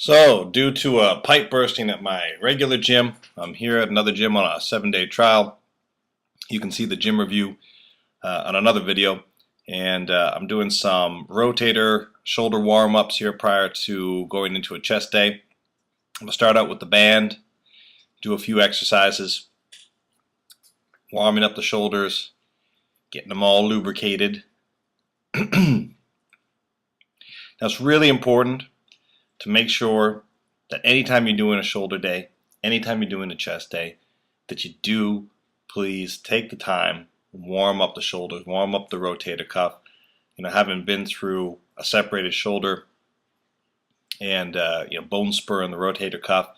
So, due to a pipe bursting at my regular gym, I'm here at another gym on a 7-day trial. You can see the gym review on another video. And I'm doing some rotator shoulder warm-ups here prior to going into a chest day. I'm going to start out with the band, do a few exercises, warming up the shoulders, getting them all lubricated. Now, it's really important to make sure that anytime you're doing a shoulder day, anytime you're doing a chest day, that you do please take the time, warm up the shoulders, warm up the rotator cuff. You know, having been through a separated shoulder and bone spur in the rotator cuff,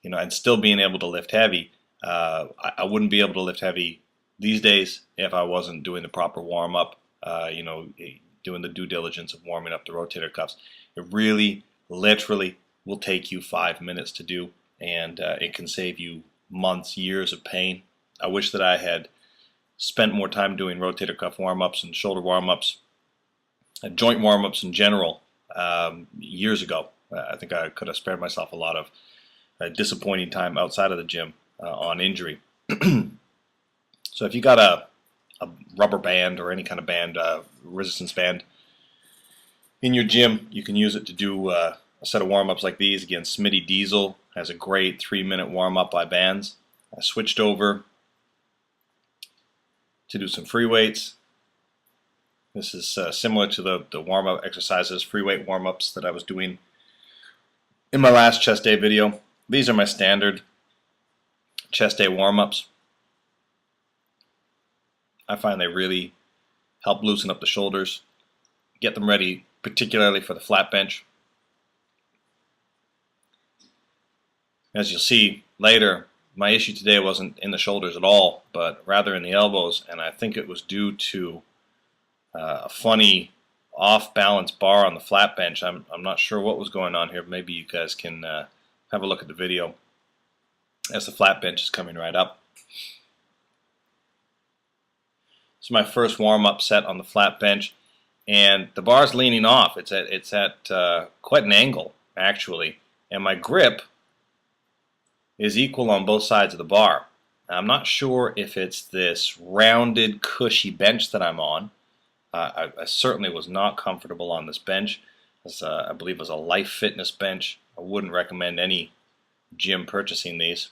and still being able to lift heavy, I wouldn't be able to lift heavy these days if I wasn't doing the proper warm up. Doing the due diligence of warming up the rotator cuffs. It really, literally will take you 5 minutes to do, and it can save you months, years of pain. I wish that I had spent more time doing rotator cuff warm-ups and shoulder warm-ups and joint warm-ups in general years ago. I think I could have spared myself a lot of disappointing time outside of the gym on injury. So if you got a rubber band or any kind of band, resistance band in your gym, you can use it to do a set of warm-ups like these. Again, Smitty Diesel has a great 3-minute warm-up by bands. I switched over to do some free weights. This is similar to the warm-up exercises, free weight warm-ups that I was doing in my last chest day video. These are my standard chest day warm-ups. I find they really help loosen up the shoulders, get them ready particularly for the flat bench. As you'll see later, my issue today wasn't in the shoulders at all, but rather in the elbows, and I think it was due to a funny off-balance bar on the flat bench. I'm not sure what was going on here. Maybe you guys can have a look at the video as the flat bench is coming right up. This is my first warm-up set on the flat bench, and the bar's leaning off. It's at quite an angle, actually, and my grip is equal on both sides of the bar. Now, I'm not sure if it's this rounded, cushy bench that I'm on. I certainly was not comfortable on this bench. I believe it was a Life Fitness bench. I wouldn't recommend any gym purchasing these.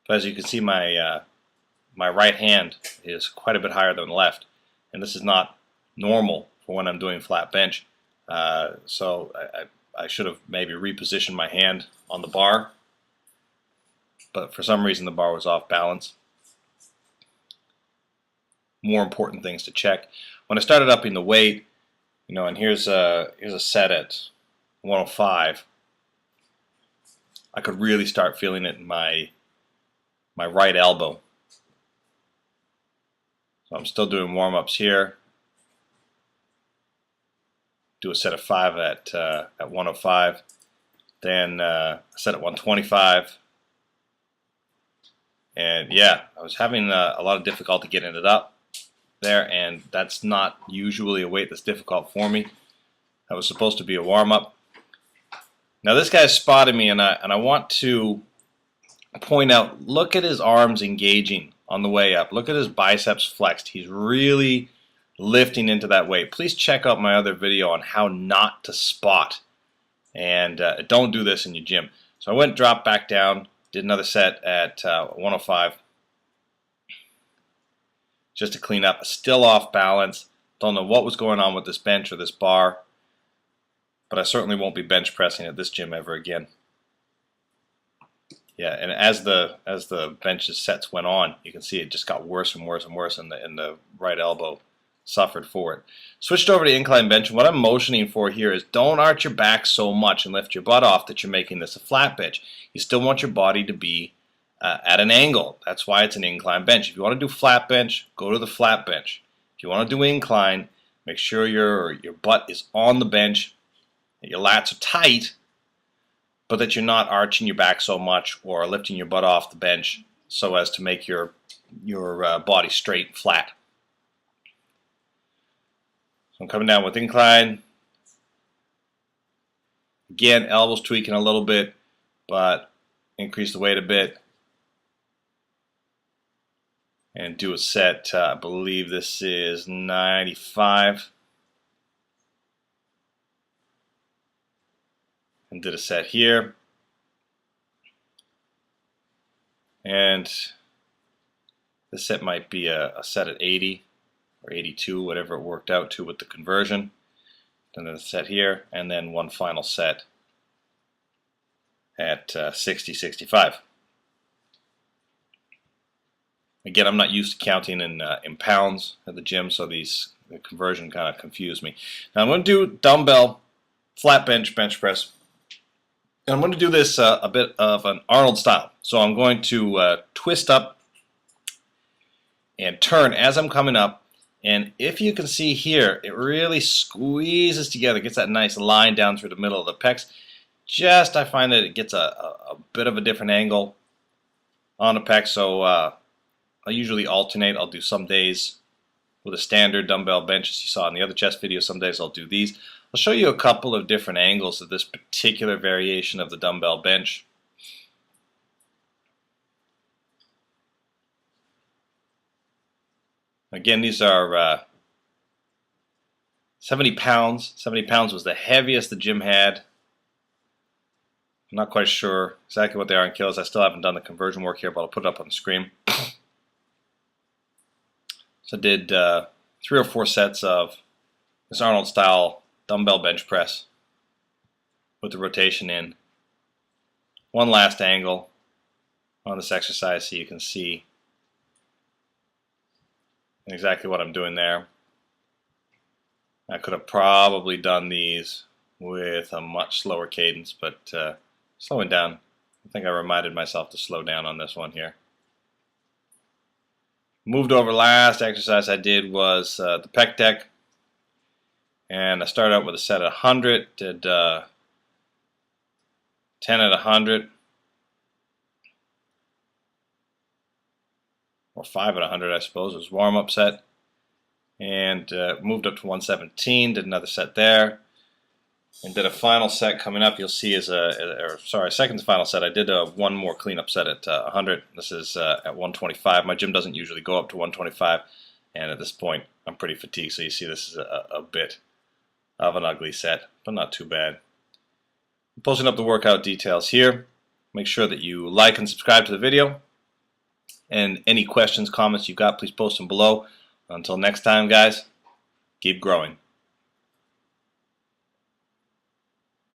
But as you can see, my right hand is quite a bit higher than the left, and this is not normal for when I'm doing flat bench. So I should have maybe repositioned my hand on the bar, but for some reason the bar was off balance. More important things to check. When I started upping the weight, and here's a set at 105, I could really start feeling it in my right elbow. So I'm still doing warm-ups here. Do a set of 5 at 105. Then a set at 125. And yeah, I was having a lot of difficulty getting it up there, and that's not usually a weight that's difficult for me. That was supposed to be a warm-up. Now this guy's spotted me, and I want to point out, look at his arms engaging on the way up. Look at his biceps flexed. He's really lifting into that weight. Please check out my other video on how not to spot, and don't do this in your gym. So I dropped back down, did another set at 105 just to clean up. Still off balance. Don't know what was going on with this bench or this bar, but I certainly won't be bench pressing at this gym ever again. Yeah, and as the bench's sets went on, you can see it just got worse and worse and worse, and the right elbow suffered for it. Switched over to incline bench, and what I'm motioning for here is don't arch your back so much and lift your butt off that you're making this a flat bench. You still want your body to be at an angle. That's why it's an incline bench. If you want to do flat bench, go to the flat bench. If you want to do incline, make sure your butt is on the bench, that your lats are tight, but that you're not arching your back so much or lifting your butt off the bench so as to make your body straight and flat. So I'm coming down with incline, Again, elbows tweaking a little bit, but increase the weight a bit. And do a set, I believe this is 95. And did a set here. And this set might be a set at 80 or 82, whatever it worked out to with the conversion. And then a set here, and then one final set at 60, 65. Again, I'm not used to counting in pounds at the gym, so the conversion kind of confused me. Now I'm going to do dumbbell flat bench press. And I'm going to do this a bit of an Arnold style. So I'm going to twist up and turn as I'm coming up. And if you can see here, it really squeezes together, gets that nice line down through the middle of the pecs. I find that it gets a bit of a different angle on the pec. So I usually alternate. I'll do some days with a standard dumbbell bench, as you saw in the other chest video. Some days I'll do these. I'll show you a couple of different angles of this particular variation of the dumbbell bench. Again, these are 70 pounds. 70 pounds was the heaviest the gym had. I'm not quite sure exactly what they are in kilos. I still haven't done the conversion work here, but I'll put it up on the screen. So I did 3 or 4 sets of this Arnold style dumbbell bench press with the rotation in. One last angle on this exercise so you can see exactly what I'm doing there. I could have probably done these with a much slower cadence, but slowing down. I think I reminded myself to slow down on this one here. Moved over. Last exercise I did was the Pec Deck. And I started out with a set at 100, did 10 at 100, or 5 at 100 I suppose, it was warm-up set, and moved up to 117, did another set there, and did a final set coming up. You'll see is second to final set. I did one more cleanup set at 100. This is at 125. My gym doesn't usually go up to 125, and at this point I'm pretty fatigued, so you see this is a bit of an ugly set, but not too bad. I'm posting up the workout details here. Make sure that you like and subscribe to the video. And any questions, comments you've got, please post them below. Until next time, guys, keep growing.